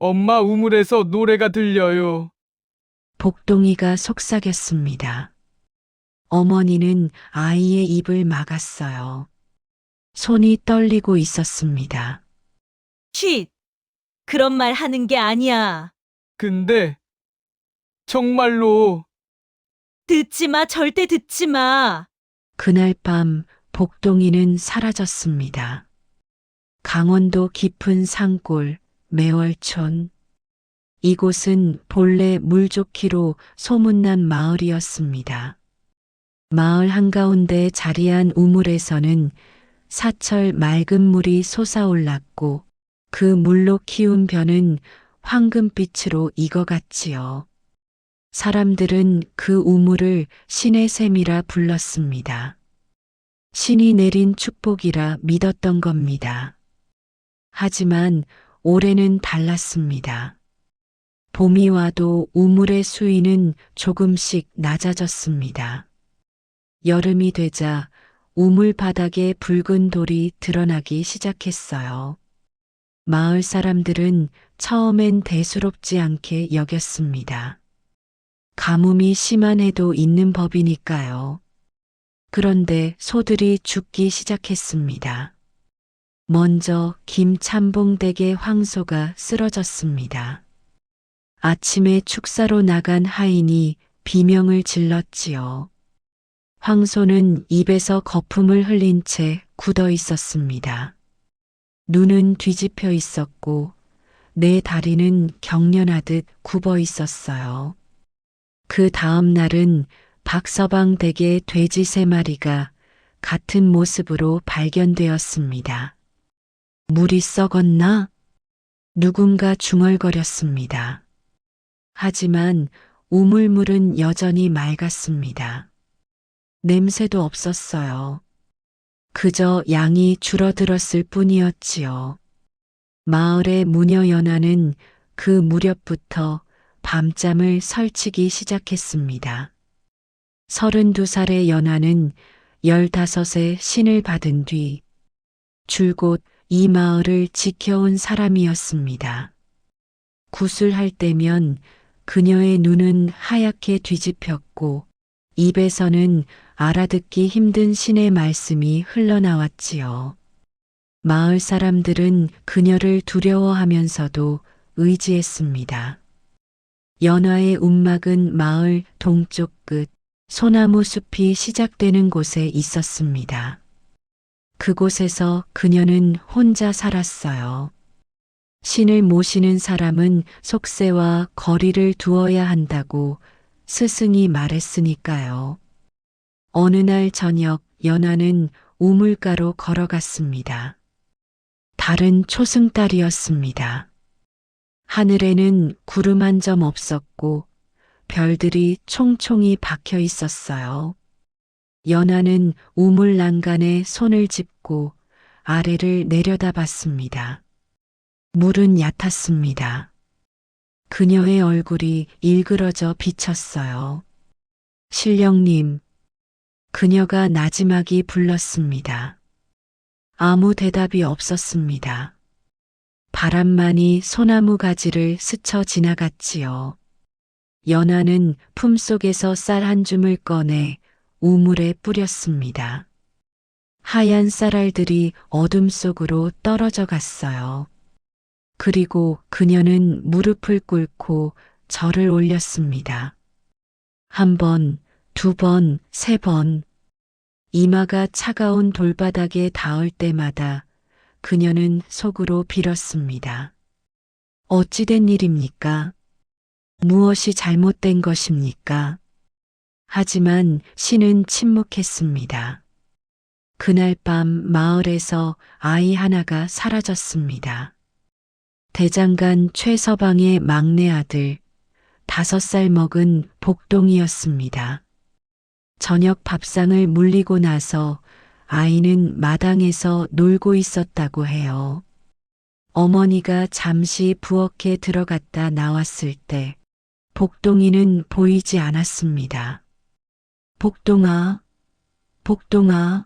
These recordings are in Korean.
엄마 우물에서 노래가 들려요. 복동이가 속삭였습니다. 어머니는 아이의 입을 막았어요. 손이 떨리고 있었습니다. 쉿! 그런 말 하는 게 아니야. 근데 정말로 듣지 마, 절대 듣지 마. 그날 밤 복동이는 사라졌습니다. 강원도 깊은 산골, 매월촌. 이곳은 본래 물 좋기로 소문난 마을이었습니다. 마을 한가운데 자리한 우물에서는 사철 맑은 물이 솟아올랐고 그 물로 키운 벼는 황금빛으로 익어갔지요. 사람들은 그 우물을 신의 샘이라 불렀습니다. 신이 내린 축복이라 믿었던 겁니다. 하지만 올해는 달랐습니다. 봄이 와도 우물의 수위는 조금씩 낮아졌습니다. 여름이 되자 우물 바닥에 붉은 돌이 드러나기 시작했어요. 마을 사람들은 처음엔 대수롭지 않게 여겼습니다. 가뭄이 심한 해도 있는 법이니까요. 그런데 소들이 죽기 시작했습니다. 먼저 김참봉댁의 황소가 쓰러졌습니다. 아침에 축사로 나간 하인이 비명을 질렀지요. 황소는 입에서 거품을 흘린 채 굳어 있었습니다. 눈은 뒤집혀 있었고 네 다리는 경련하듯 굽어 있었어요. 그 다음 날은 박서방 댁의 돼지 3마리가 같은 모습으로 발견되었습니다. 물이 썩었나? 누군가 중얼거렸습니다. 하지만 우물물은 여전히 맑았습니다. 냄새도 없었어요. 그저 양이 줄어들었을 뿐이었지요. 마을의 무녀 연하는 그 무렵부터 밤잠을 설치기 시작했습니다. 32살의 연하는 15의 신을 받은 뒤 줄곧 이 마을을 지켜온 사람이었습니다. 구슬할 때면 그녀의 눈은 하얗게 뒤집혔고 입에서는 알아듣기 힘든 신의 말씀이 흘러나왔지요. 마을 사람들은 그녀를 두려워하면서도 의지했습니다. 연화의 움막은 마을 동쪽 끝 소나무 숲이 시작되는 곳에 있었습니다. 그곳에서 그녀는 혼자 살았어요. 신을 모시는 사람은 속세와 거리를 두어야 한다고 스승이 말했으니까요. 어느 날 저녁 연화는 우물가로 걸어갔습니다. 달은 초승달이었습니다. 하늘에는 구름 한 점 없었고 별들이 총총히 박혀 있었어요. 연화는 우물 난간에 손을 짚고 아래를 내려다봤습니다. 물은 얕았습니다. 그녀의 얼굴이 일그러져 비쳤어요. 신령님, 그녀가 나지막이 불렀습니다. 아무 대답이 없었습니다. 바람만이 소나무 가지를 스쳐 지나갔지요. 연화는 품속에서 쌀 한 줌을 꺼내 우물에 뿌렸습니다. 하얀 쌀알들이 어둠 속으로 떨어져 갔어요. 그리고 그녀는 무릎을 꿇고 절을 올렸습니다. 1번, 2번, 3번. 이마가 차가운 돌바닥에 닿을 때마다 그녀는 속으로 빌었습니다. 어찌된 일입니까? 무엇이 잘못된 것입니까? 하지만 신은 침묵했습니다. 그날 밤 마을에서 아이 하나가 사라졌습니다. 대장간 최서방의 막내 아들, 5살 먹은 복동이었습니다. 저녁 밥상을 물리고 나서 아이는 마당에서 놀고 있었다고 해요. 어머니가 잠시 부엌에 들어갔다 나왔을 때 복동이는 보이지 않았습니다. 복동아, 복동아.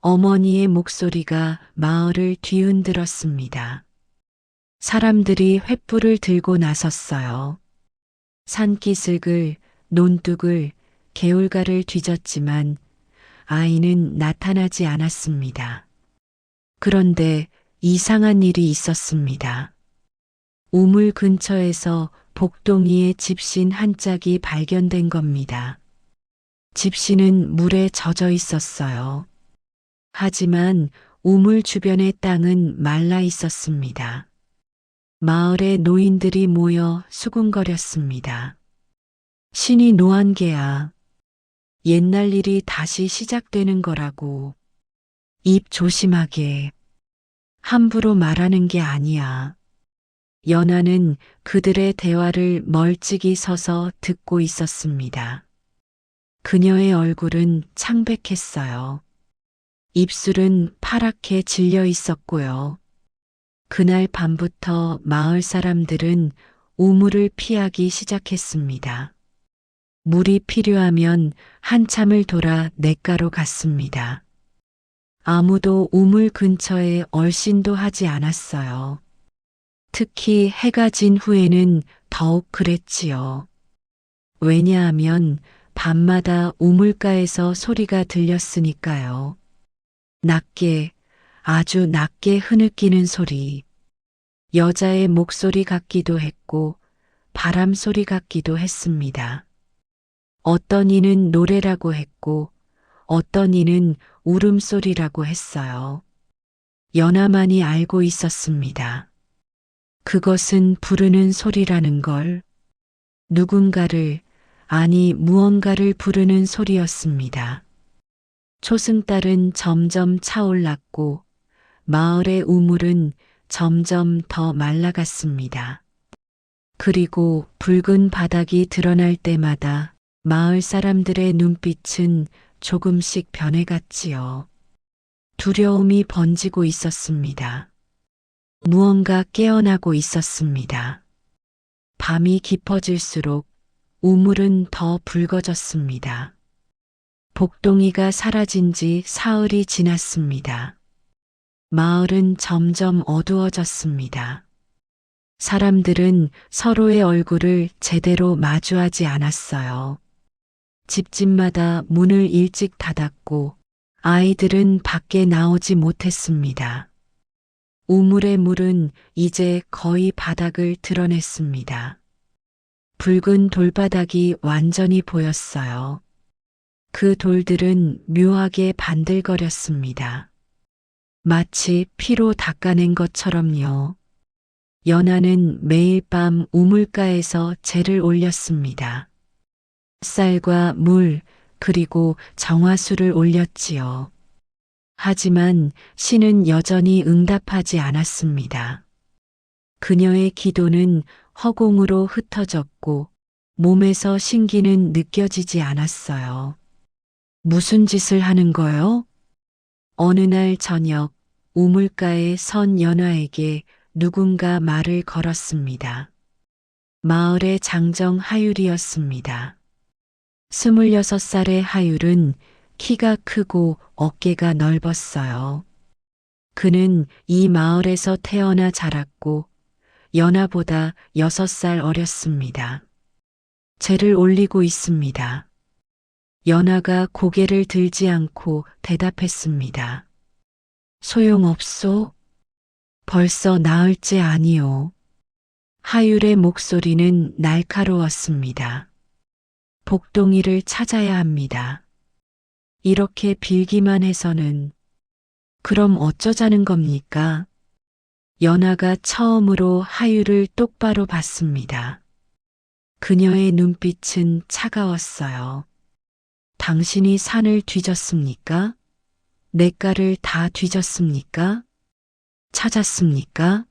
어머니의 목소리가 마을을 뒤흔들었습니다. 사람들이 횃불을 들고 나섰어요. 산기슭을, 논둑을, 개울가를 뒤졌지만 아이는 나타나지 않았습니다. 그런데 이상한 일이 있었습니다. 우물 근처에서 복동이의 집신 한 짝이 발견된 겁니다. 집신은 물에 젖어 있었어요. 하지만 우물 주변의 땅은 말라 있었습니다. 마을의 노인들이 모여 수군거렸습니다. 신이 노한 게야. 옛날 일이 다시 시작되는 거라고. 입 조심하게. 함부로 말하는 게 아니야. 연하는 그들의 대화를 멀찍이 서서 듣고 있었습니다. 그녀의 얼굴은 창백했어요. 입술은 파랗게 질려 있었고요. 그날 밤부터 마을 사람들은 우물을 피하기 시작했습니다. 물이 필요하면 한참을 돌아 냇가로 갔습니다. 아무도 우물 근처에 얼씬도 하지 않았어요. 특히 해가 진 후에는 더욱 그랬지요. 왜냐하면 밤마다 우물가에서 소리가 들렸으니까요. 낮게, 아주 낮게 흐느끼는 소리. 여자의 목소리 같기도 했고 바람 소리 같기도 했습니다. 어떤 이는 노래라고 했고 어떤 이는 울음소리라고 했어요. 연하만이 알고 있었습니다. 그것은 부르는 소리라는 걸. 누군가를, 아니 무언가를 부르는 소리였습니다. 초승달은 점점 차올랐고 마을의 우물은 점점 더 말라갔습니다. 그리고 붉은 바닥이 드러날 때마다 마을 사람들의 눈빛은 조금씩 변해갔지요. 두려움이 번지고 있었습니다. 무언가 깨어나고 있었습니다. 밤이 깊어질수록 우물은 더 붉어졌습니다. 복동이가 사라진 지 사흘이 지났습니다. 마을은 점점 어두워졌습니다. 사람들은 서로의 얼굴을 제대로 마주하지 않았어요. 집집마다 문을 일찍 닫았고 아이들은 밖에 나오지 못했습니다. 우물의 물은 이제 거의 바닥을 드러냈습니다. 붉은 돌바닥이 완전히 보였어요. 그 돌들은 묘하게 반들거렸습니다. 마치 피로 닦아낸 것처럼요. 연하는 매일 밤 우물가에서 재를 올렸습니다. 쌀과 물, 그리고 정화수를 올렸지요. 하지만 신은 여전히 응답하지 않았습니다. 그녀의 기도는 허공으로 흩어졌고 몸에서 신기는 느껴지지 않았어요. 무슨 짓을 하는 거요? 어느 날 저녁 우물가에 선 연화에게 누군가 말을 걸었습니다. 마을의 장정 하율이었습니다. 26살의 하율은 키가 크고 어깨가 넓었어요. 그는 이 마을에서 태어나 자랐고 연하보다 6살 어렸습니다. 재를 올리고 있습니다. 연하가 고개를 들지 않고 대답했습니다. 소용없소? 벌써 나흘째 아니오. 하율의 목소리는 날카로웠습니다. 복동이를 찾아야 합니다. 이렇게 빌기만 해서는. 그럼 어쩌자는 겁니까? 연하가 처음으로 하율을 똑바로 봤습니다. 그녀의 눈빛은 차가웠어요. 당신이 산을 뒤졌습니까? 냇가를 다 뒤졌습니까? 찾았습니까?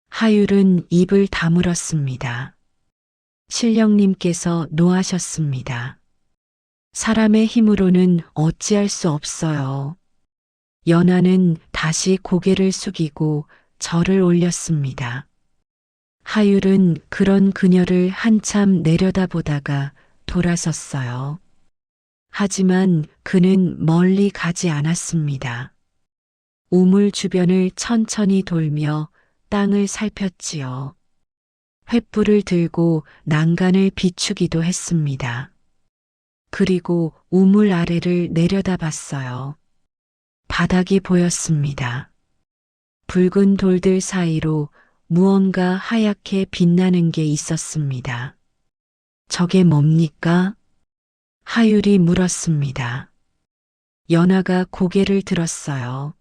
하율은 입을 다물었습니다. 신령님께서 노하셨습니다. 사람의 힘으로는 어찌할 수 없어요. 연하는 다시 고개를 숙이고 절을 올렸습니다. 하율은 그런 그녀를 한참 내려다보다가 돌아섰어요. 하지만 그는 멀리 가지 않았습니다. 우물 주변을 천천히 돌며 땅을 살폈지요. 횃불을 들고 난간을 비추기도 했습니다. 그리고 우물 아래를 내려다봤어요. 바닥이 보였습니다. 붉은 돌들 사이로 무언가 하얗게 빛나는 게 있었습니다. 저게 뭡니까? 하율이 물었습니다. 연아가 고개를 들었어요.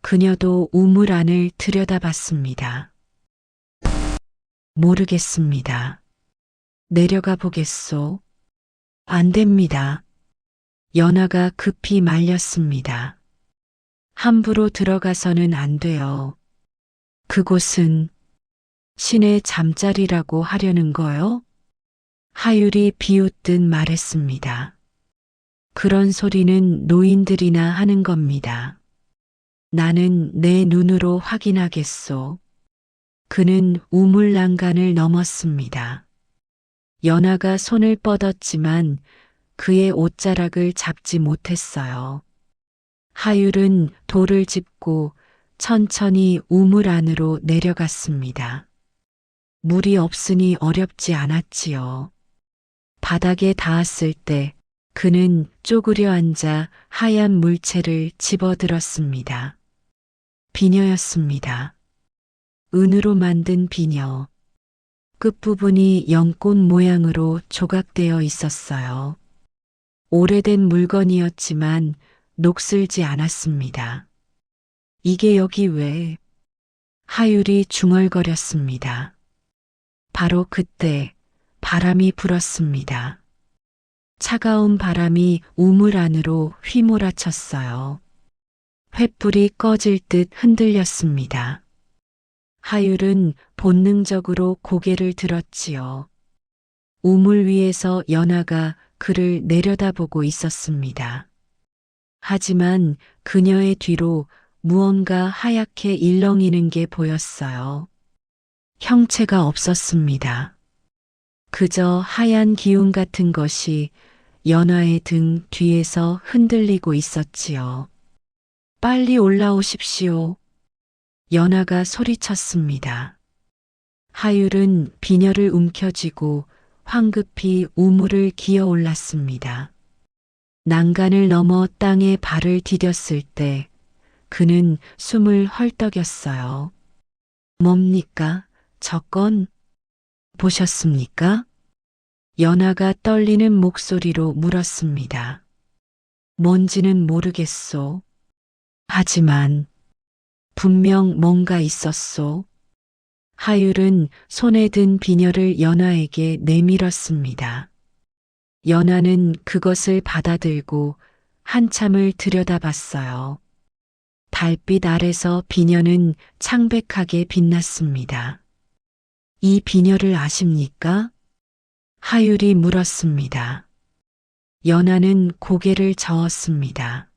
그녀도 우물 안을 들여다봤습니다. 모르겠습니다. 내려가 보겠소. 안 됩니다. 연아가 급히 말렸습니다. 함부로 들어가서는 안 돼요. 그곳은 신의 잠자리라고 하려는 거요? 하율이 비웃듯 말했습니다. 그런 소리는 노인들이나 하는 겁니다. 나는 내 눈으로 확인하겠소. 그는 우물 난간을 넘었습니다. 연아가 손을 뻗었지만 그의 옷자락을 잡지 못했어요. 하율은 돌을 짚고 천천히 우물 안으로 내려갔습니다. 물이 없으니 어렵지 않았지요. 바닥에 닿았을 때 그는 쪼그려 앉아 하얀 물체를 집어들었습니다. 비녀였습니다. 은으로 만든 비녀. 끝부분이 연꽃 모양으로 조각되어 있었어요. 오래된 물건이었지만 녹슬지 않았습니다. 이게 여기 왜? 하율이 중얼거렸습니다. 바로 그때 바람이 불었습니다. 차가운 바람이 우물 안으로 휘몰아쳤어요. 횃불이 꺼질 듯 흔들렸습니다. 하율은 본능적으로 고개를 들었지요. 우물 위에서 연아가 그를 내려다보고 있었습니다. 하지만 그녀의 뒤로 무언가 하얗게 일렁이는 게 보였어요. 형체가 없었습니다. 그저 하얀 기운 같은 것이 연아의 등 뒤에서 흔들리고 있었지요. 빨리 올라오십시오. 연아가 소리쳤습니다. 하율은 비녀를 움켜쥐고 황급히 우물을 기어 올랐습니다. 난간을 넘어 땅에 발을 디뎠을 때 그는 숨을 헐떡였어요. 뭡니까? 저 건? 보셨습니까? 연아가 떨리는 목소리로 물었습니다. 뭔지는 모르겠소. 하지만 분명 뭔가 있었소. 하율은 손에 든 비녀를 연아에게 내밀었습니다. 연아는 그것을 받아들고 한참을 들여다봤어요. 달빛 아래서 비녀는 창백하게 빛났습니다. 이 비녀를 아십니까? 하율이 물었습니다. 연아는 고개를 저었습니다.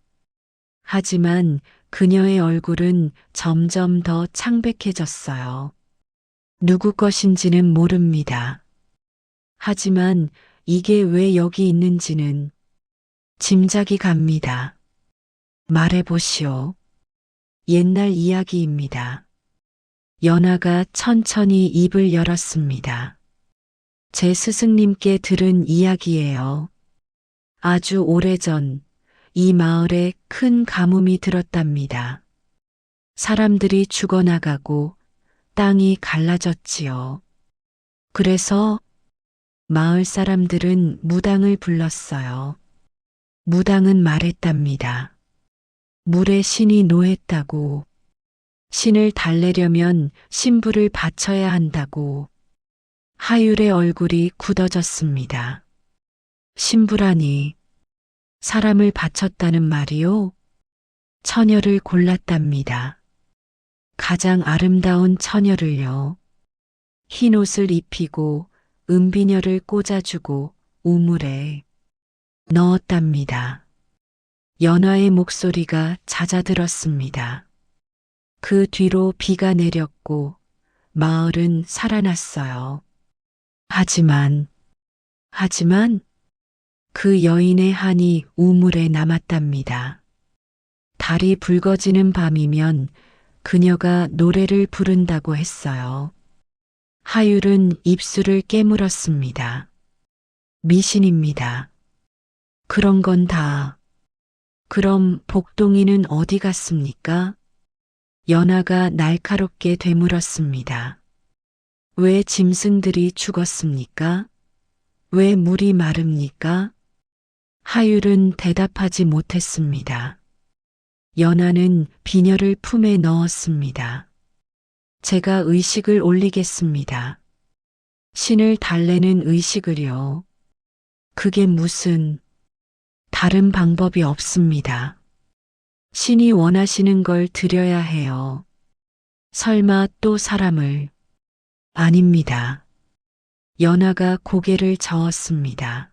하지만 그녀의 얼굴은 점점 더 창백해졌어요. 누구 것인지는 모릅니다. 하지만 이게 왜 여기 있는지는 짐작이 갑니다. 말해보시오. 옛날 이야기입니다. 연아가 천천히 입을 열었습니다. 제 스승님께 들은 이야기예요. 아주 오래전 이 마을에 큰 가뭄이 들었답니다. 사람들이 죽어나가고 땅이 갈라졌지요. 그래서 마을 사람들은 무당을 불렀어요. 무당은 말했답니다. 물에 신이 노했다고. 신을 달래려면 신부를 바쳐야 한다고. 하율의 얼굴이 굳어졌습니다. 신부라니 사람을 바쳤다는 말이요? 처녀를 골랐답니다. 가장 아름다운 처녀를요. 흰 옷을 입히고 은비녀를 꽂아주고 우물에 넣었답니다. 연아의 목소리가 잦아들었습니다. 그 뒤로 비가 내렸고 마을은 살아났어요. 하지만 그 여인의 한이 우물에 남았답니다. 달이 붉어지는 밤이면 그녀가 노래를 부른다고 했어요. 하율은 입술을 깨물었습니다. 미신입니다. 그런 건 다. 그럼 복동이는 어디 갔습니까? 연하가 날카롭게 되물었습니다. 왜 짐승들이 죽었습니까? 왜 물이 마릅니까? 하율은 대답하지 못했습니다. 연하는 비녀를 품에 넣었습니다. 제가 의식을 올리겠습니다. 신을 달래는 의식을요. 그게 무슨 다른 방법이 없습니다. 신이 원하시는 걸 드려야 해요. 설마 또 사람을? 아닙니다. 연하가 고개를 저었습니다.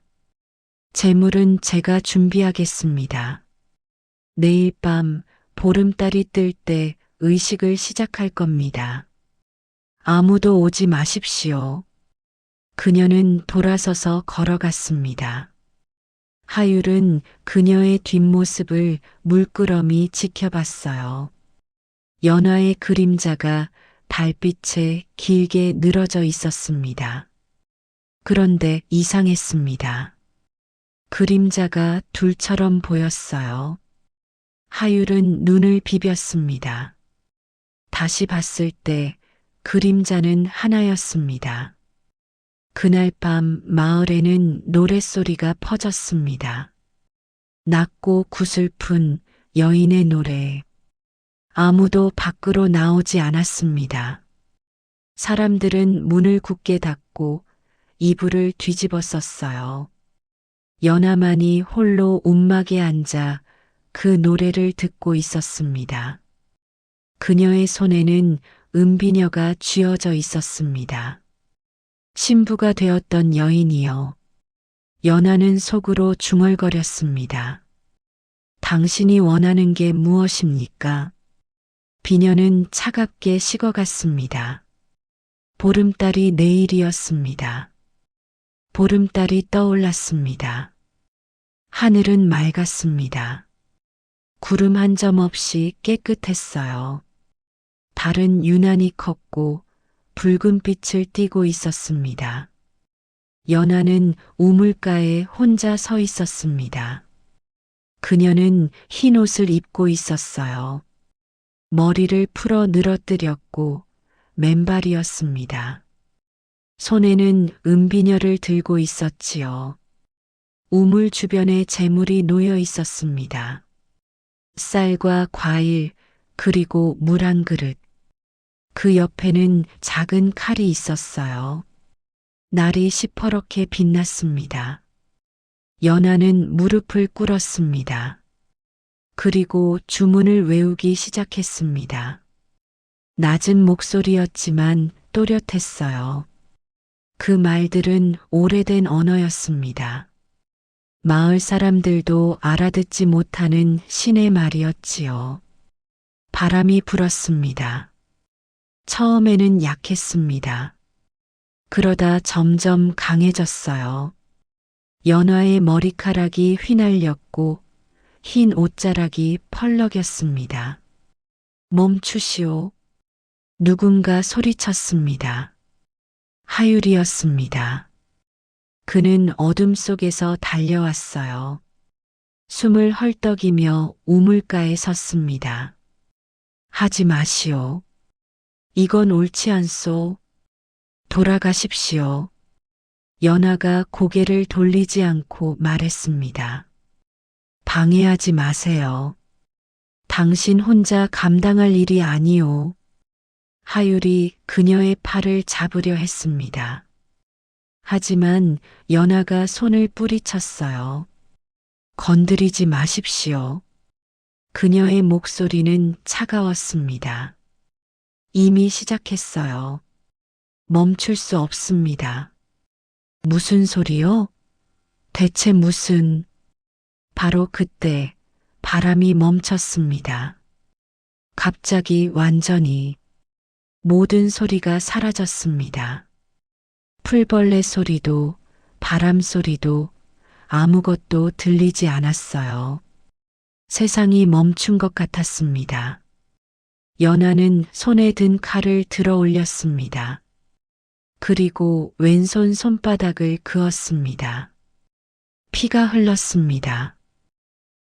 재물은 제가 준비하겠습니다. 내일 밤 보름달이 뜰 때 의식을 시작할 겁니다. 아무도 오지 마십시오. 그녀는 돌아서서 걸어갔습니다. 하율은 그녀의 뒷모습을 물끄러미 지켜봤어요. 연하의 그림자가 달빛에 길게 늘어져 있었습니다. 그런데 이상했습니다. 그림자가 둘처럼 보였어요. 하율은 눈을 비볐습니다. 다시 봤을 때 그림자는 하나였습니다. 그날 밤 마을에는 노랫소리가 퍼졌습니다. 낮고 구슬픈 여인의 노래. 아무도 밖으로 나오지 않았습니다. 사람들은 문을 굳게 닫고 이불을 뒤집어 썼어요. 연하만이 홀로 움막에 앉아 그 노래를 듣고 있었습니다. 그녀의 손에는 은비녀가 쥐어져 있었습니다. 신부가 되었던 여인이여. 연하는 속으로 중얼거렸습니다. 당신이 원하는 게 무엇입니까? 비녀는 차갑게 식어갔습니다. 보름달이 내일이었습니다. 보름달이 떠올랐습니다. 하늘은 맑았습니다. 구름 한 점 없이 깨끗했어요. 달은 유난히 컸고 붉은 빛을 띠고 있었습니다. 연하는 우물가에 혼자 서 있었습니다. 그녀는 흰 옷을 입고 있었어요. 머리를 풀어 늘어뜨렸고 맨발이었습니다. 손에는 은비녀를 들고 있었지요. 우물 주변에 재물이 놓여 있었습니다. 쌀과 과일, 그리고 물 한 그릇. 그 옆에는 작은 칼이 있었어요. 날이 시퍼렇게 빛났습니다. 연하는 무릎을 꿇었습니다. 그리고 주문을 외우기 시작했습니다. 낮은 목소리였지만 또렷했어요. 그 말들은 오래된 언어였습니다. 마을 사람들도 알아듣지 못하는 신의 말이었지요. 바람이 불었습니다. 처음에는 약했습니다. 그러다 점점 강해졌어요. 연하의 머리카락이 휘날렸고 흰 옷자락이 펄럭였습니다. 멈추시오. 누군가 소리쳤습니다. 하율이었습니다. 그는 어둠 속에서 달려왔어요. 숨을 헐떡이며 우물가에 섰습니다. 하지 마시오. 이건 옳지 않소. 돌아가십시오. 연하가 고개를 돌리지 않고 말했습니다. 방해하지 마세요. 당신 혼자 감당할 일이 아니오. 하율이 그녀의 팔을 잡으려 했습니다. 하지만 연하가 손을 뿌리쳤어요. 건드리지 마십시오. 그녀의 목소리는 차가웠습니다. 이미 시작했어요. 멈출 수 없습니다. 무슨 소리요? 대체 무슨... 바로 그때 바람이 멈췄습니다. 갑자기 완전히 모든 소리가 사라졌습니다. 풀벌레 소리도 바람 소리도 아무것도 들리지 않았어요. 세상이 멈춘 것 같았습니다. 연하는 손에 든 칼을 들어 올렸습니다. 그리고 왼손 손바닥을 그었습니다. 피가 흘렀습니다.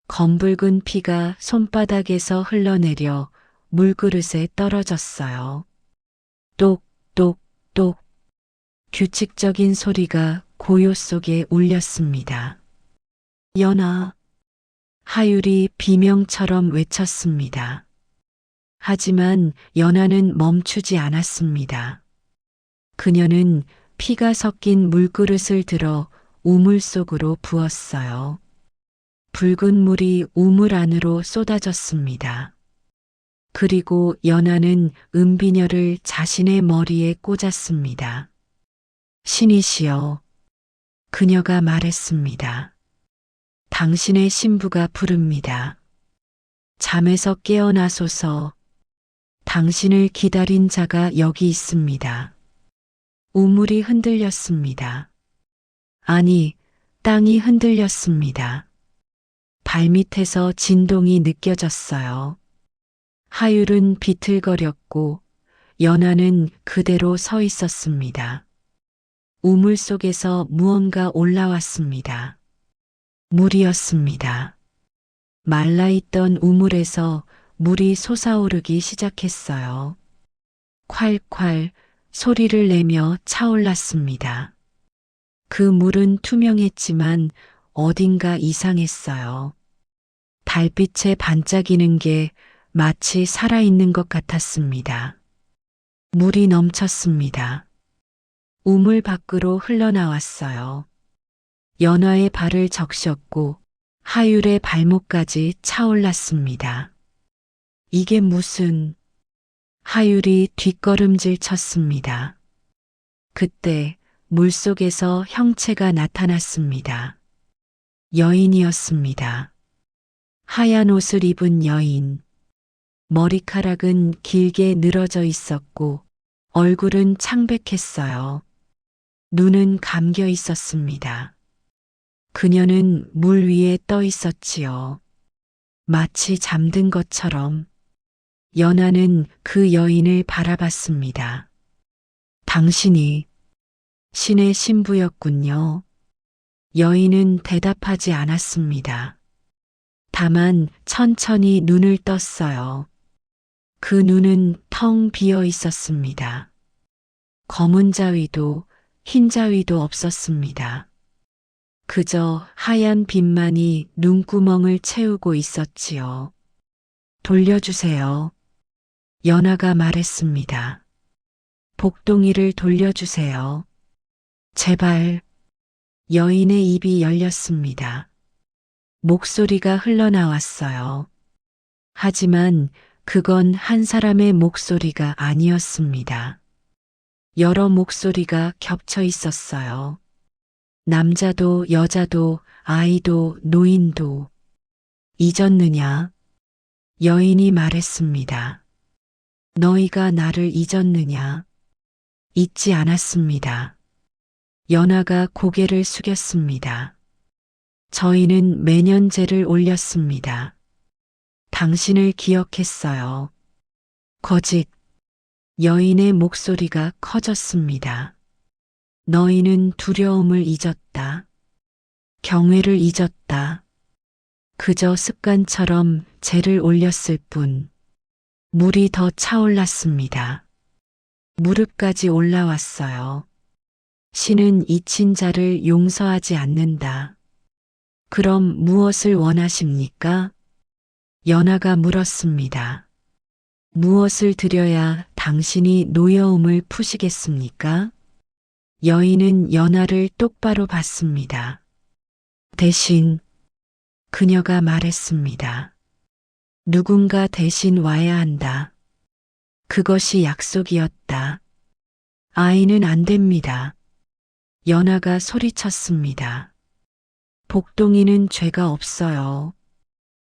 검붉은 피가 손바닥에서 흘러내려 물그릇에 떨어졌어요. 똑, 똑, 똑. 규칙적인 소리가 고요 속에 울렸습니다. 연아. 하율이 비명처럼 외쳤습니다. 하지만 연하는 멈추지 않았습니다. 그녀는 피가 섞인 물그릇을 들어 우물 속으로 부었어요. 붉은 물이 우물 안으로 쏟아졌습니다. 그리고 연하는 은비녀를 자신의 머리에 꽂았습니다. 신이시여. 그녀가 말했습니다. 당신의 신부가 부릅니다. 잠에서 깨어나소서. 당신을 기다린 자가 여기 있습니다. 우물이 흔들렸습니다. 아니, 땅이 흔들렸습니다. 발밑에서 진동이 느껴졌어요. 하율은 비틀거렸고 연하는 그대로 서 있었습니다. 우물 속에서 무언가 올라왔습니다. 물이었습니다. 말라있던 우물에서 물이 솟아오르기 시작했어요. 콸콸 소리를 내며 차올랐습니다. 그 물은 투명했지만 어딘가 이상했어요. 달빛에 반짝이는 게 마치 살아있는 것 같았습니다. 물이 넘쳤습니다. 우물 밖으로 흘러나왔어요. 연하의 발을 적셨고 하율의 발목까지 차올랐습니다. 이게 무슨... 하율이 뒷걸음질 쳤습니다. 그때 물속에서 형체가 나타났습니다. 여인이었습니다. 하얀 옷을 입은 여인. 머리카락은 길게 늘어져 있었고 얼굴은 창백했어요. 눈은 감겨 있었습니다. 그녀는 물 위에 떠 있었지요. 마치 잠든 것처럼. 연하는 그 여인을 바라봤습니다. 당신이 신의 신부였군요. 여인은 대답하지 않았습니다. 다만 천천히 눈을 떴어요. 그 눈은 텅 비어 있었습니다. 검은 자위도 흰 자위도 없었습니다. 그저 하얀 빛만이 눈구멍을 채우고 있었지요. 돌려주세요. 연하가 말했습니다. 복동이를 돌려주세요. 제발. 여인의 입이 열렸습니다. 목소리가 흘러나왔어요. 하지만 그건 한 사람의 목소리가 아니었습니다. 여러 목소리가 겹쳐 있었어요. 남자도 여자도 아이도 노인도. 잊었느냐? 여인이 말했습니다. 너희가 나를 잊었느냐? 잊지 않았습니다. 연하가 고개를 숙였습니다. 저희는 매년 제를 올렸습니다. 당신을 기억했어요. 거짓. 여인의 목소리가 커졌습니다. 너희는 두려움을 잊었다. 경외를 잊었다. 그저 습관처럼 제를 올렸을 뿐. 물이 더 차올랐습니다. 무릎까지 올라왔어요. 신은 잊힌 자를 용서하지 않는다. 그럼 무엇을 원하십니까? 연하가 물었습니다. 무엇을 드려야 당신이 노여움을 푸시겠습니까? 여인은 연하를 똑바로 봤습니다. 대신 그녀가 말했습니다. 누군가 대신 와야 한다. 그것이 약속이었다. 아이는 안 됩니다. 연하가 소리쳤습니다. 복동이는 죄가 없어요.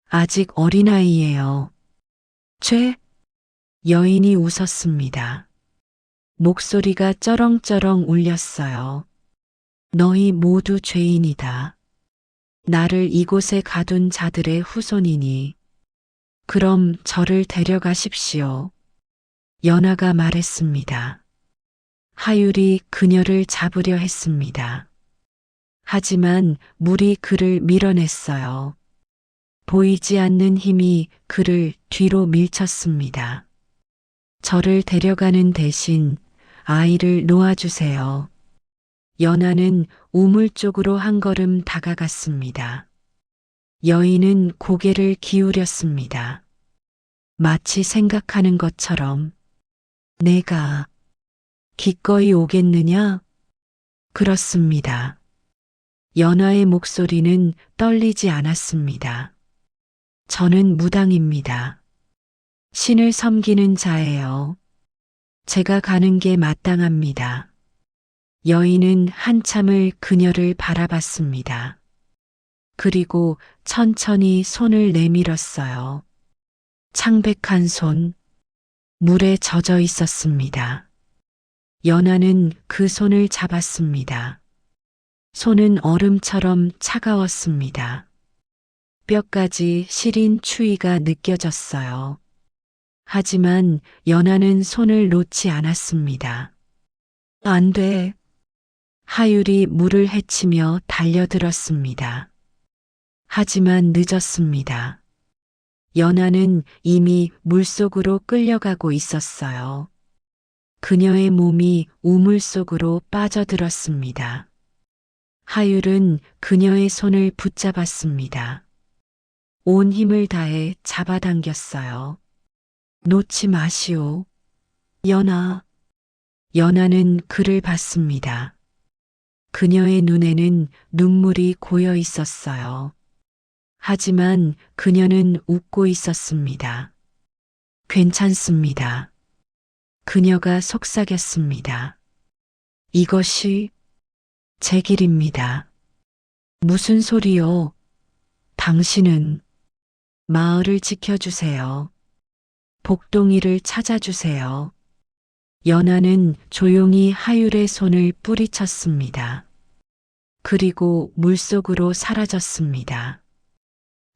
아직 어린아이예요. 죄? 여인이 웃었습니다. 목소리가 쩌렁쩌렁 울렸어요. 너희 모두 죄인이다. 나를 이곳에 가둔 자들의 후손이니 그럼 저를 데려가십시오. 연하가 말했습니다. 하율이 그녀를 잡으려 했습니다. 하지만 물이 그를 밀어냈어요. 보이지 않는 힘이 그를 뒤로 밀쳤습니다. 저를 데려가는 대신 아이를 놓아주세요. 연하는 우물 쪽으로 한 걸음 다가갔습니다. 여인은 고개를 기울였습니다. 마치 생각하는 것처럼 내가 기꺼이 오겠느냐? 그렇습니다. 연하의 목소리는 떨리지 않았습니다. 저는 무당입니다. 신을 섬기는 자예요. 제가 가는 게 마땅합니다. 여인은 한참을 그녀를 바라봤습니다. 그리고 천천히 손을 내밀었어요. 창백한 손, 물에 젖어 있었습니다. 연하는 그 손을 잡았습니다. 손은 얼음처럼 차가웠습니다. 뼈까지 시린 추위가 느껴졌어요. 하지만 연하는 손을 놓지 않았습니다. 안 돼. 하율이 물을 헤치며 달려들었습니다. 하지만 늦었습니다. 연하는 이미 물속으로 끌려가고 있었어요. 그녀의 몸이 우물 속으로 빠져들었습니다. 하율은 그녀의 손을 붙잡았습니다. 온 힘을 다해 잡아당겼어요. 놓지 마시오. 연하. 연하는 그를 봤습니다. 그녀의 눈에는 눈물이 고여 있었어요. 하지만 그녀는 웃고 있었습니다. 괜찮습니다. 그녀가 속삭였습니다. 이것이 제 길입니다. 무슨 소리요? 당신은 마을을 지켜주세요. 복동이를 찾아주세요. 연하는 조용히 하율의 손을 뿌리쳤습니다. 그리고 물속으로 사라졌습니다.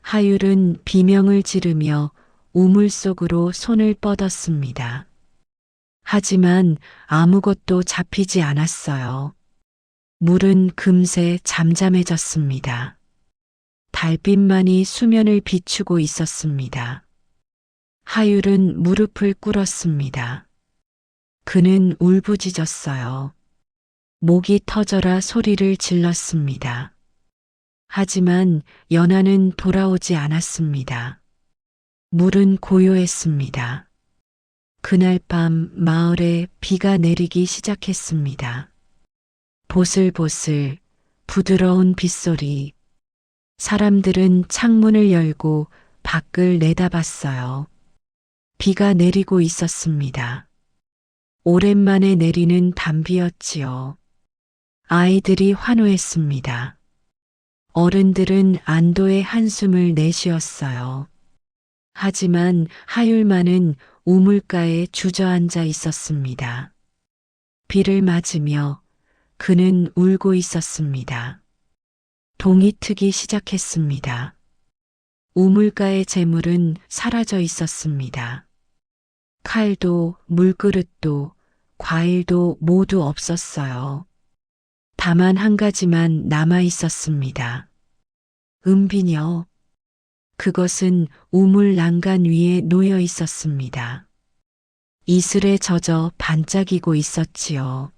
하율은 비명을 지르며 우물 속으로 손을 뻗었습니다. 하지만 아무것도 잡히지 않았어요. 물은 금세 잠잠해졌습니다. 달빛만이 수면을 비추고 있었습니다. 하율은 무릎을 꿇었습니다. 그는 울부짖었어요. 목이 터져라 소리를 질렀습니다. 하지만 연하는 돌아오지 않았습니다. 물은 고요했습니다. 그날 밤 마을에 비가 내리기 시작했습니다. 보슬보슬 부드러운 빗소리. 사람들은 창문을 열고 밖을 내다봤어요. 비가 내리고 있었습니다. 오랜만에 내리는 단비였지요. 아이들이 환호했습니다. 어른들은 안도의 한숨을 내쉬었어요. 하지만 하율만은 우물가에 주저앉아 있었습니다. 비를 맞으며 그는 울고 있었습니다. 동이 트기 시작했습니다. 우물가의 재물은 사라져 있었습니다. 칼도 물그릇도 과일도 모두 없었어요. 다만 한 가지만 남아 있었습니다. 은비녀. 그것은 우물 난간 위에 놓여 있었습니다. 이슬에 젖어 반짝이고 있었지요.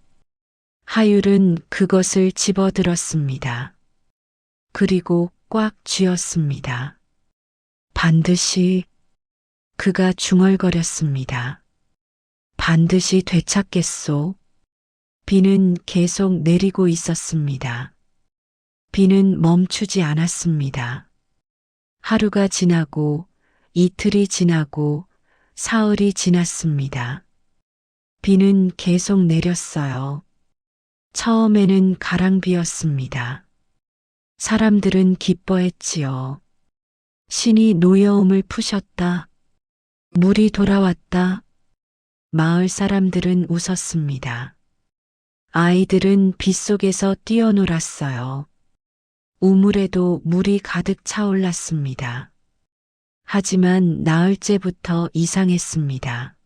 하율은 그것을 집어들었습니다. 그리고 꽉 쥐었습니다. 반드시. 그가 중얼거렸습니다. 반드시 되찾겠소. 비는 계속 내리고 있었습니다. 비는 멈추지 않았습니다. 하루가 지나고 이틀이 지나고 사흘이 지났습니다. 비는 계속 내렸어요. 처음에는 가랑비였습니다. 사람들은 기뻐했지요. 신이 노여움을 푸셨다. 물이 돌아왔다. 마을 사람들은 웃었습니다. 아이들은 빗속에서 뛰어놀았어요. 우물에도 물이 가득 차올랐습니다. 하지만 나흘째부터 이상했습니다.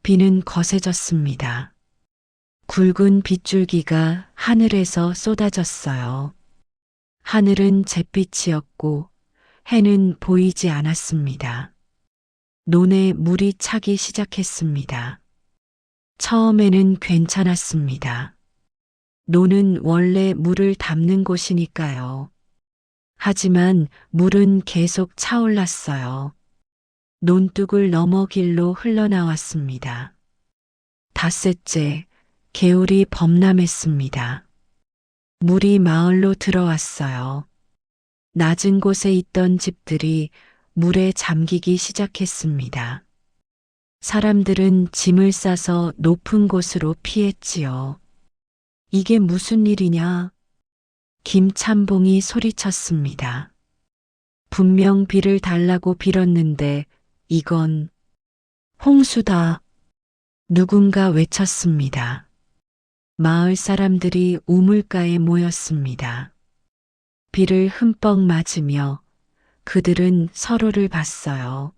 비는 거세졌습니다. 굵은 빗줄기가 하늘에서 쏟아졌어요. 하늘은 잿빛이었고 해는 보이지 않았습니다. 논에 물이 차기 시작했습니다. 처음에는 괜찮았습니다. 논은 원래 물을 담는 곳이니까요. 하지만 물은 계속 차올랐어요. 논둑을 넘어 길로 흘러나왔습니다. 닷새째, 개울이 범람했습니다. 물이 마을로 들어왔어요. 낮은 곳에 있던 집들이 물에 잠기기 시작했습니다. 사람들은 짐을 싸서 높은 곳으로 피했지요. 이게 무슨 일이냐? 김참봉이 소리쳤습니다. 분명 비를 달라고 빌었는데 이건 홍수다. 누군가 외쳤습니다. 마을 사람들이 우물가에 모였습니다. 비를 흠뻑 맞으며 그들은 서로를 봤어요.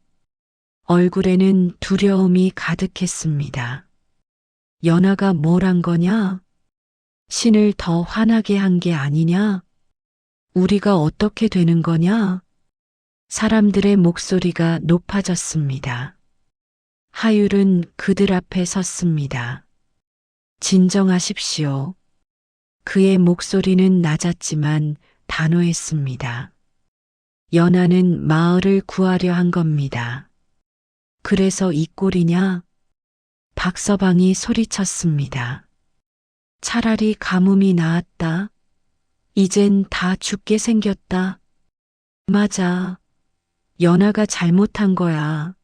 얼굴에는 두려움이 가득했습니다. 연하가 뭘 한 거냐? 신을 더 화나게 한 게 아니냐? 우리가 어떻게 되는 거냐? 사람들의 목소리가 높아졌습니다. 하율은 그들 앞에 섰습니다. 진정하십시오. 그의 목소리는 낮았지만 단호했습니다. 연하는 마을을 구하려 한 겁니다. 그래서 이 꼴이냐? 박서방이 소리쳤습니다. 차라리 가뭄이 나았다. 이젠 다 죽게 생겼다. 맞아. 연하가 잘못한 거야.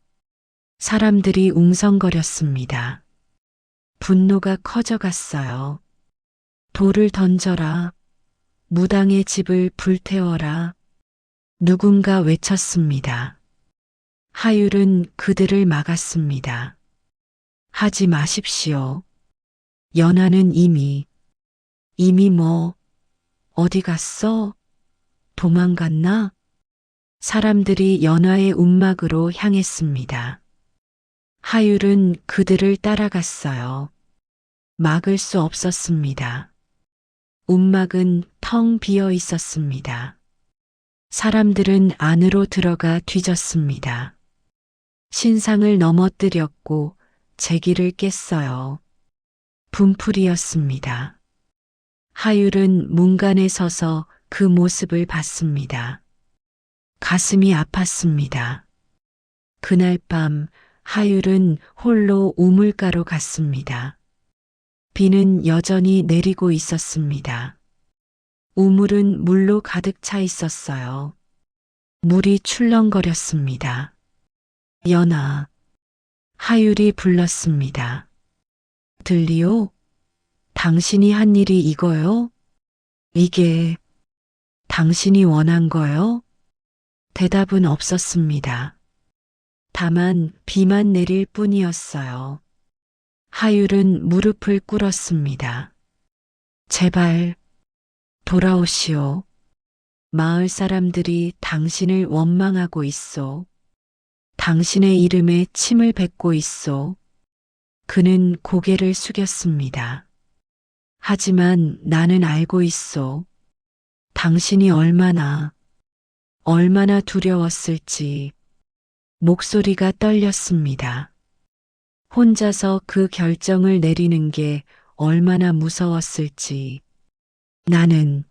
사람들이 웅성거렸습니다. 분노가 커져갔어요. 돌을 던져라. 무당의 집을 불태워라. 누군가 외쳤습니다. 하율은 그들을 막았습니다. 하지 마십시오. 연하는 이미 뭐, 어디 갔어? 도망갔나? 사람들이 연하의 움막으로 향했습니다. 하율은 그들을 따라갔어요. 막을 수 없었습니다. 움막은 텅 비어 있었습니다. 사람들은 안으로 들어가 뒤졌습니다. 신상을 넘어뜨렸고 제기를 깼어요. 분풀이었습니다. 하율은 문간에 서서 그 모습을 봤습니다. 가슴이 아팠습니다. 그날 밤 하율은 홀로 우물가로 갔습니다. 비는 여전히 내리고 있었습니다. 우물은 물로 가득 차 있었어요. 물이 출렁거렸습니다. 연아, 하율이 불렀습니다. 들리오? 당신이 한 일이 이거요? 이게 당신이 원한 거요? 대답은 없었습니다. 다만 비만 내릴 뿐이었어요. 하율은 무릎을 꿇었습니다. 제발 돌아오시오. 마을 사람들이 당신을 원망하고 있소. 당신의 이름에 침을 뱉고 있소. 그는 고개를 숙였습니다. 하지만 나는 알고 있소. 당신이 얼마나 두려웠을지. 목소리가 떨렸습니다. 혼자서 그 결정을 내리는 게 얼마나 무서웠을지. 나는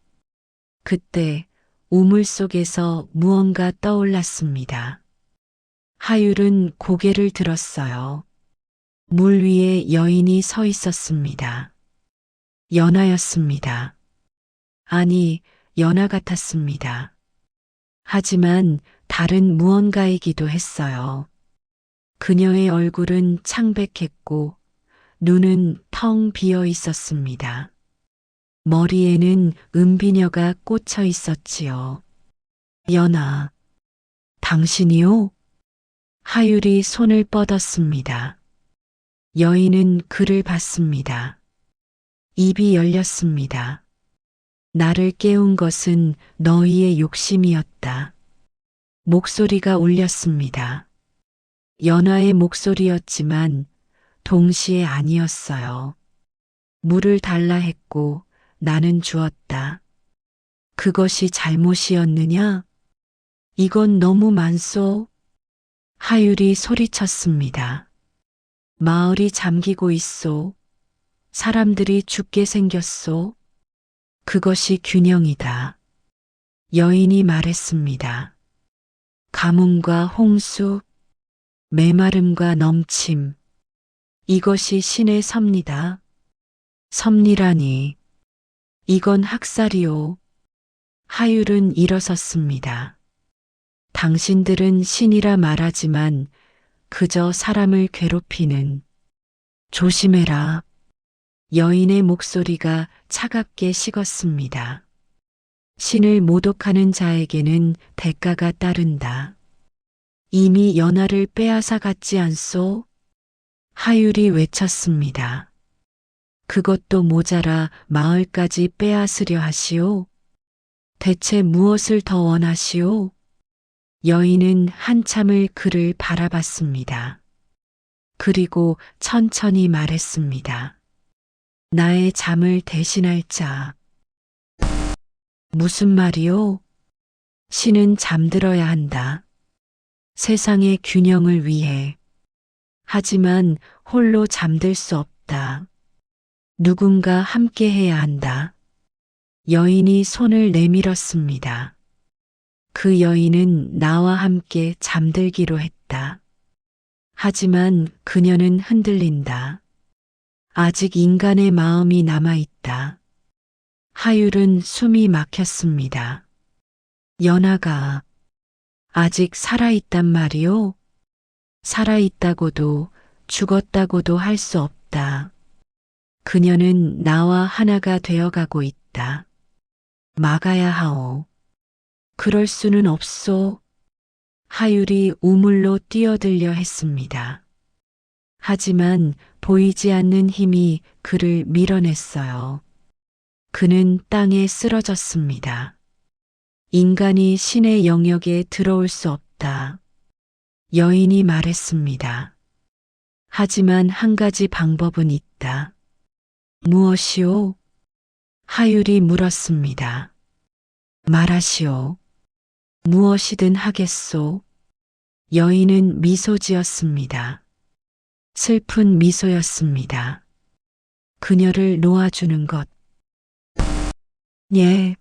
그때 우물 속에서 무언가 떠올랐습니다. 하율은 고개를 들었어요. 물 위에 여인이 서 있었습니다. 연하였습니다. 아니, 연하 같았습니다. 하지만 다른 무언가이기도 했어요. 그녀의 얼굴은 창백했고 눈은 텅 비어 있었습니다. 머리에는 은비녀가 꽂혀 있었지요. 연하, 당신이요? 하율이 손을 뻗었습니다. 여인은 그를 봤습니다. 입이 열렸습니다. 나를 깨운 것은 너희의 욕심이었다. 목소리가 울렸습니다. 연화의 목소리였지만 동시에 아니었어요. 물을 달라 했고 나는 주었다. 그것이 잘못이었느냐? 이건 너무 많소. 하율이 소리쳤습니다. 마을이 잠기고 있소. 사람들이 죽게 생겼소. 그것이 균형이다. 여인이 말했습니다. 가뭄과 홍수, 메마름과 넘침. 이것이 신의 섭니다. 섭리라니. 이건 학살이오. 하율은 일어섰습니다. 당신들은 신이라 말하지만 그저 사람을 괴롭히는. 조심해라. 여인의 목소리가 차갑게 식었습니다. 신을 모독하는 자에게는 대가가 따른다. 이미 연화를 빼앗아 갔지 않소? 하율이 외쳤습니다. 그것도 모자라 마을까지 빼앗으려 하시오? 대체 무엇을 더 원하시오? 여인은 한참을 그를 바라봤습니다. 그리고 천천히 말했습니다. 나의 잠을 대신할 자. 무슨 말이오? 신은 잠들어야 한다. 세상의 균형을 위해. 하지만 홀로 잠들 수 없다. 누군가 함께 해야 한다. 여인이 손을 내밀었습니다. 그 여인은 나와 함께 잠들기로 했다. 하지만 그녀는 흔들린다. 아직 인간의 마음이 남아있다. 하율은 숨이 막혔습니다. 연하가 아직 살아있단 말이오? 살아있다고도 죽었다고도 할 수 없다. 그녀는 나와 하나가 되어가고 있다. 막아야 하오. 그럴 수는 없소. 하율이 우물로 뛰어들려 했습니다. 하지만 보이지 않는 힘이 그를 밀어냈어요. 그는 땅에 쓰러졌습니다. 인간이 신의 영역에 들어올 수 없다. 여인이 말했습니다. 하지만 한 가지 방법은 있다. 무엇이오? 하율이 물었습니다. 말하시오. 무엇이든 하겠소. 여인은 미소 지었습니다. 슬픈 미소였습니다. 그녀를 놓아주는 것. 예.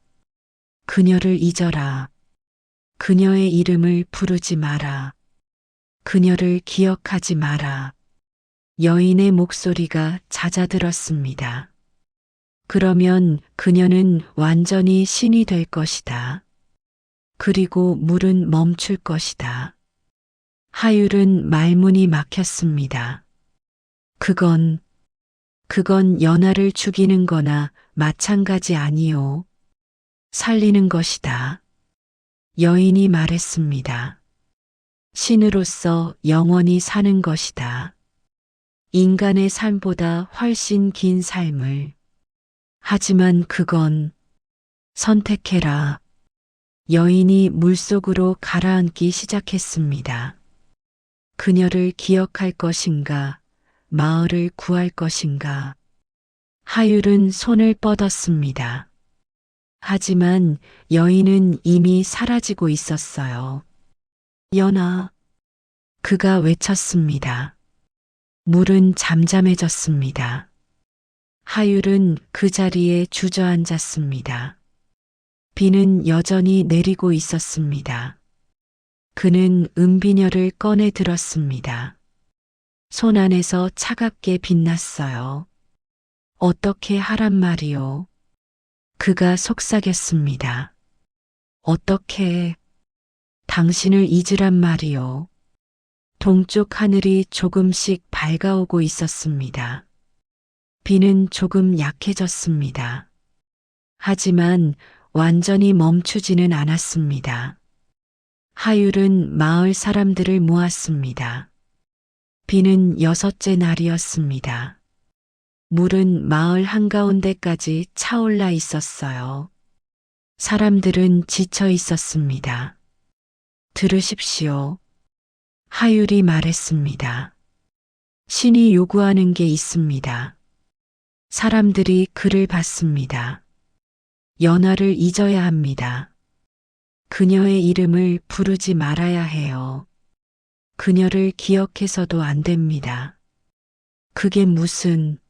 그녀를 잊어라. 그녀의 이름을 부르지 마라. 그녀를 기억하지 마라. 여인의 목소리가 잦아들었습니다. 그러면 그녀는 완전히 신이 될 것이다. 그리고 물은 멈출 것이다. 하율은 말문이 막혔습니다. 그건 연하를 죽이는 거나 마찬가지 아니오. 살리는 것이다. 여인이 말했습니다. 신으로서 영원히 사는 것이다. 인간의 삶보다 훨씬 긴 삶을. 하지만 그건 선택해라. 여인이 물속으로 가라앉기 시작했습니다. 그녀를 기억할 것인가, 마을을 구할 것인가. 하율은 손을 뻗었습니다. 하지만 여인은 이미 사라지고 있었어요. 연아, 그가 외쳤습니다. 물은 잠잠해졌습니다. 하율은 그 자리에 주저앉았습니다. 비는 여전히 내리고 있었습니다. 그는 은비녀를 꺼내 들었습니다. 손 안에서 차갑게 빛났어요. 어떻게 하란 말이오? 그가 속삭였습니다. 어떻게 당신을 잊으란 말이오? 동쪽 하늘이 조금씩 밝아오고 있었습니다. 비는 조금 약해졌습니다. 하지만 완전히 멈추지는 않았습니다. 하율은 마을 사람들을 모았습니다. 비는 6째 날이었습니다. 물은 마을 한가운데까지 차올라 있었어요. 사람들은 지쳐 있었습니다. 들으십시오. 하율이 말했습니다. 신이 요구하는 게 있습니다. 사람들이 그를 받습니다. 연하를 잊어야 합니다. 그녀의 이름을 부르지 말아야 해요. 그녀를 기억해서도 안 됩니다. 그게 무슨...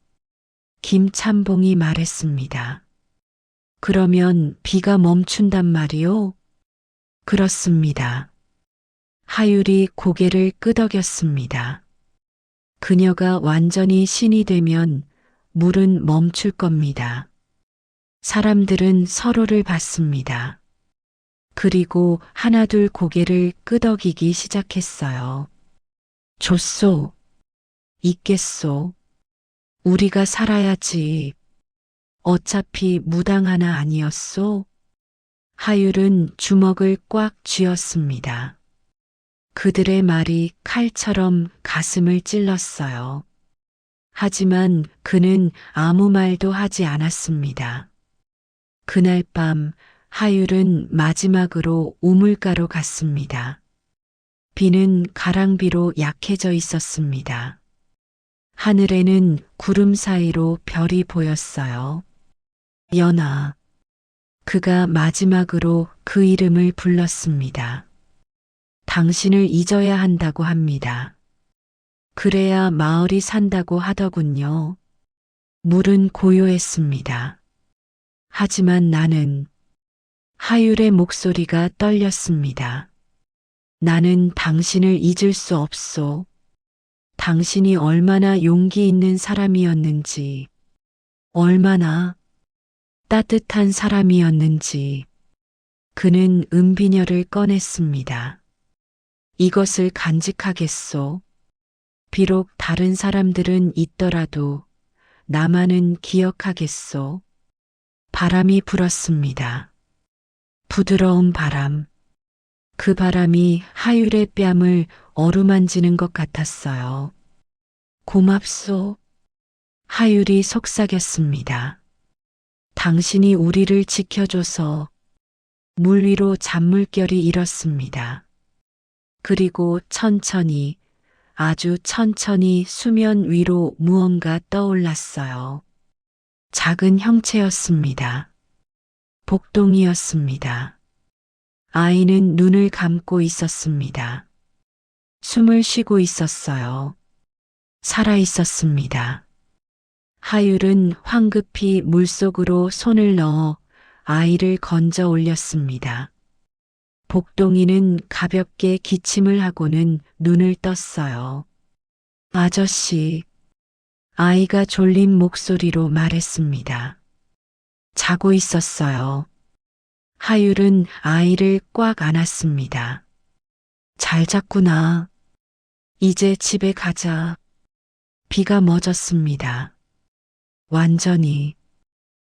김참봉이 말했습니다. 그러면 비가 멈춘단 말이요? 그렇습니다. 하율이 고개를 끄덕였습니다. 그녀가 완전히 신이 되면 물은 멈출 겁니다. 사람들은 서로를 봤습니다. 그리고 하나둘 고개를 끄덕이기 시작했어요. 좋소. 있겠소. 우리가 살아야지. 어차피 무당 하나 아니었소? 하율은 주먹을 꽉 쥐었습니다. 그들의 말이 칼처럼 가슴을 찔렀어요. 하지만 그는 아무 말도 하지 않았습니다. 그날 밤 하율은 마지막으로 우물가로 갔습니다. 비는 가랑비로 약해져 있었습니다. 하늘에는 구름 사이로 별이 보였어요. 연아. 그가 마지막으로 그 이름을 불렀습니다. 당신을 잊어야 한다고 합니다. 그래야 마을이 산다고 하더군요. 물은 고요했습니다. 하지만 나는... 하율의 목소리가 떨렸습니다. 나는 당신을 잊을 수 없소. 당신이 얼마나 용기 있는 사람이었는지, 얼마나 따뜻한 사람이었는지. 그는 은비녀를 꺼냈습니다. 이것을 간직하겠소. 비록 다른 사람들은 있더라도 나만은 기억하겠소. 바람이 불었습니다. 부드러운 바람. 그 바람이 하율의 뺨을 어루만지는 것 같았어요. 고맙소. 하율이 속삭였습니다. 당신이 우리를 지켜줘서. 물 위로 잔물결이 일었습니다. 그리고 천천히, 아주 천천히 수면 위로 무언가 떠올랐어요. 작은 형체였습니다. 복동이었습니다. 아이는 눈을 감고 있었습니다. 숨을 쉬고 있었어요. 살아 있었습니다. 하율은 황급히 물속으로 손을 넣어 아이를 건져 올렸습니다. 복동이는 가볍게 기침을 하고는 눈을 떴어요. 아저씨. 아이가 졸린 목소리로 말했습니다. 자고 있었어요. 하율은 아이를 꽉 안았습니다. 잘 잤구나. 이제 집에 가자. 비가 멎었습니다. 완전히.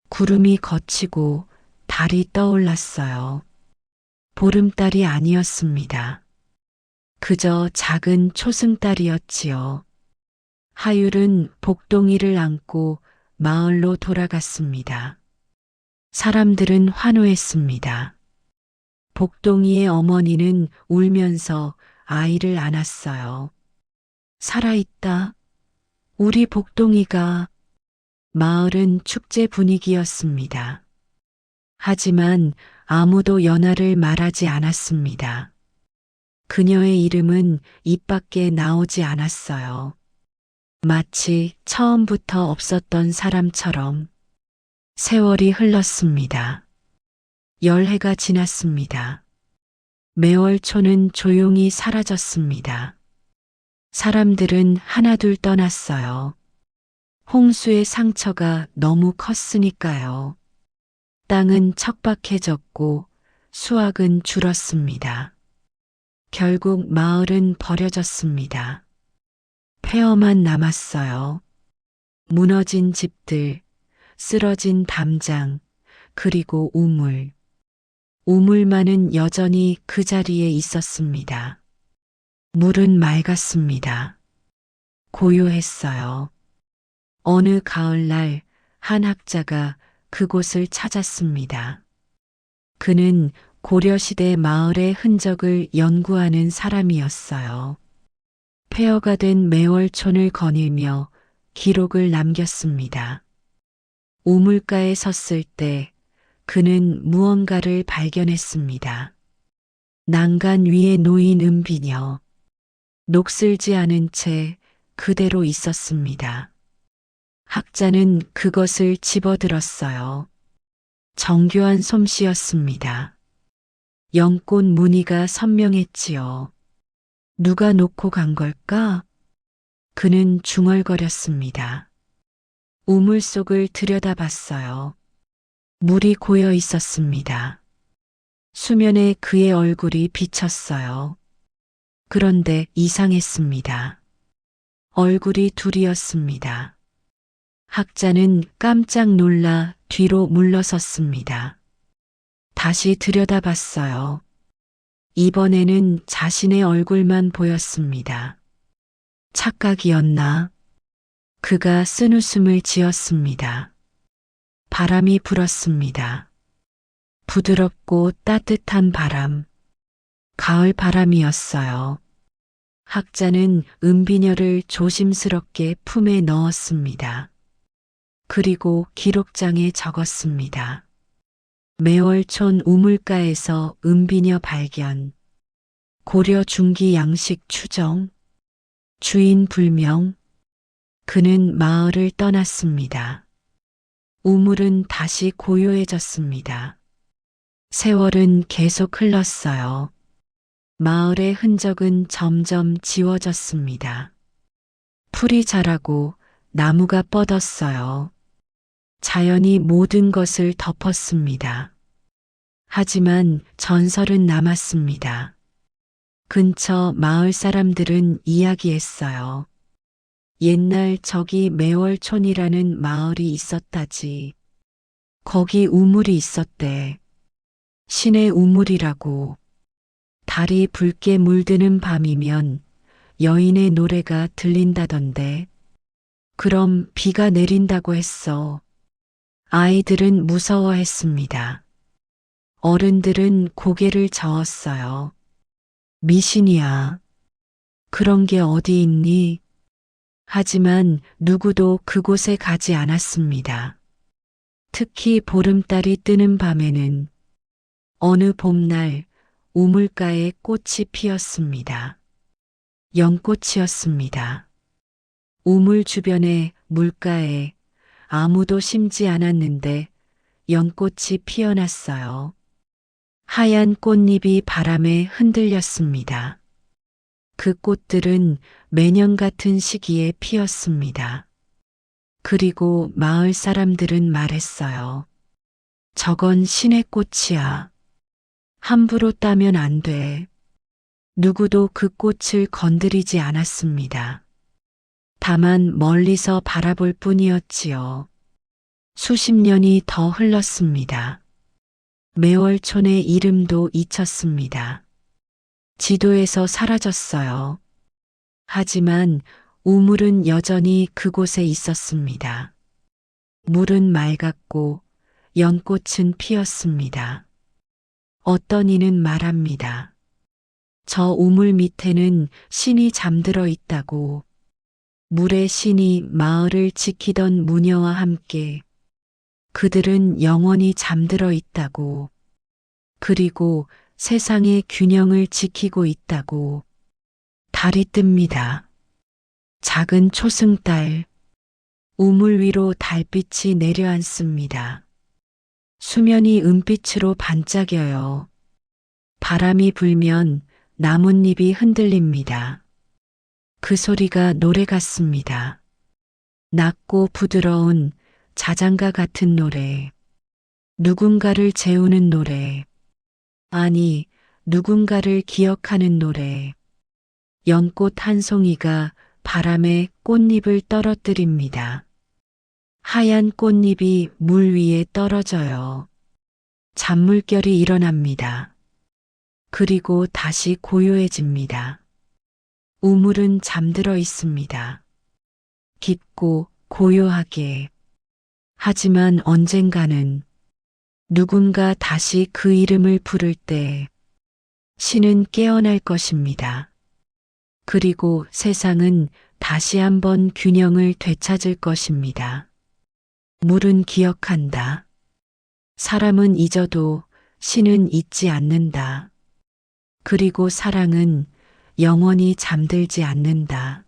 구름이 걷히고 달이 떠올랐어요. 보름달이 아니었습니다. 그저 작은 초승달이었지요. 하율은 복동이를 안고 마을로 돌아갔습니다. 사람들은 환호했습니다. 복동이의 어머니는 울면서 아이를 안았어요. 살아있다. 우리 복동이가. 마을은 축제 분위기였습니다. 하지만 아무도 연하를 말하지 않았습니다. 그녀의 이름은 입 밖에 나오지 않았어요. 마치 처음부터 없었던 사람처럼. 세월이 흘렀습니다. 열해가 지났습니다. 매월초는 조용히 사라졌습니다. 사람들은 하나둘 떠났어요. 홍수의 상처가 너무 컸으니까요. 땅은 척박해졌고 수확은 줄었습니다. 결국 마을은 버려졌습니다. 폐허만 남았어요. 무너진 집들, 쓰러진 담장, 그리고 우물. 우물만은 여전히 그 자리에 있었습니다. 물은 맑았습니다. 고요했어요. 어느 가을날 한 학자가 그곳을 찾았습니다. 그는 고려시대 마을의 흔적을 연구하는 사람이었어요. 폐허가 된 매월촌을 거닐며 기록을 남겼습니다. 우물가에 섰을 때 그는 무언가를 발견했습니다. 난간 위에 놓인 은비녀. 녹슬지 않은 채 그대로 있었습니다. 학자는 그것을 집어들었어요. 정교한 솜씨였습니다. 연꽃 무늬가 선명했지요. 누가 놓고 간 걸까? 그는 중얼거렸습니다. 우물 속을 들여다봤어요. 물이 고여 있었습니다. 수면에 그의 얼굴이 비쳤어요. 그런데 이상했습니다. 얼굴이 둘이었습니다. 학자는 깜짝 놀라 뒤로 물러섰습니다. 다시 들여다봤어요. 이번에는 자신의 얼굴만 보였습니다. 착각이었나? 그가 쓴웃음을 지었습니다. 바람이 불었습니다. 부드럽고 따뜻한 바람. 가을 바람이었어요. 학자는 은비녀를 조심스럽게 품에 넣었습니다. 그리고 기록장에 적었습니다. 매월촌 우물가에서 은비녀 발견. 고려 중기 양식 추정. 주인 불명. 그는 마을을 떠났습니다. 우물은 다시 고요해졌습니다. 세월은 계속 흘렀어요. 마을의 흔적은 점점 지워졌습니다. 풀이 자라고 나무가 뻗었어요. 자연이 모든 것을 덮었습니다. 하지만 전설은 남았습니다. 근처 마을 사람들은 이야기했어요. 옛날 저기 매월촌이라는 마을이 있었다지. 거기 우물이 있었대. 신의 우물이라고. 달이 붉게 물드는 밤이면 여인의 노래가 들린다던데. 그럼 비가 내린다고 했어. 아이들은 무서워했습니다. 어른들은 고개를 저었어요. 미신이야. 그런 게 어디 있니? 하지만 누구도 그곳에 가지 않았습니다. 특히 보름달이 뜨는 밤에는 어느 봄날 우물가에 꽃이 피었습니다. 연꽃이었습니다. 우물 주변에 물가에 아무도 심지 않았는데 연꽃이 피어났어요. 하얀 꽃잎이 바람에 흔들렸습니다. 그 꽃들은 매년 같은 시기에 피었습니다. 그리고 마을 사람들은 말했어요. 저건 신의 꽃이야. 함부로 따면 안 돼. 누구도 그 꽃을 건드리지 않았습니다. 다만 멀리서 바라볼 뿐이었지요. 수십 년이 더 흘렀습니다. 매월촌의 이름도 잊혔습니다. 지도에서 사라졌어요. 하지만 우물은 여전히 그곳에 있었습니다. 물은 맑았고 연꽃은 피었습니다. 어떤 이는 말합니다. 저 우물 밑에는 신이 잠들어 있다고. 물의 신이 마을을 지키던 무녀와 함께 그들은 영원히 잠들어 있다고. 그리고 세상의 균형을 지키고 있다고. 달이 뜹니다. 작은 초승달. 우물 위로 달빛이 내려앉습니다. 수면이 은빛으로 반짝여요. 바람이 불면 나뭇잎이 흔들립니다. 그 소리가 노래 같습니다. 낮고 부드러운 자장가 같은 노래. 누군가를 재우는 노래. 아니, 누군가를 기억하는 노래. 연꽃 한 송이가 바람에 꽃잎을 떨어뜨립니다. 하얀 꽃잎이 물 위에 떨어져요. 잔물결이 일어납니다. 그리고 다시 고요해집니다. 우물은 잠들어 있습니다. 깊고 고요하게. 하지만 언젠가는 누군가 다시 그 이름을 부를 때 신은 깨어날 것입니다. 그리고 세상은 다시 한번 균형을 되찾을 것입니다. 물은 기억한다. 사람은 잊어도 신은 잊지 않는다. 그리고 사랑은 영원히 잠들지 않는다.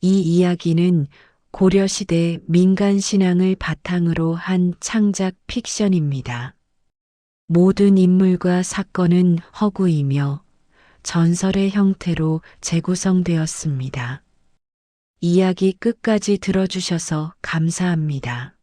이 이야기는 고려시대 민간 신앙을 바탕으로 한 창작 픽션입니다. 모든 인물과 사건은 허구이며 전설의 형태로 재구성되었습니다. 이야기 끝까지 들어주셔서 감사합니다.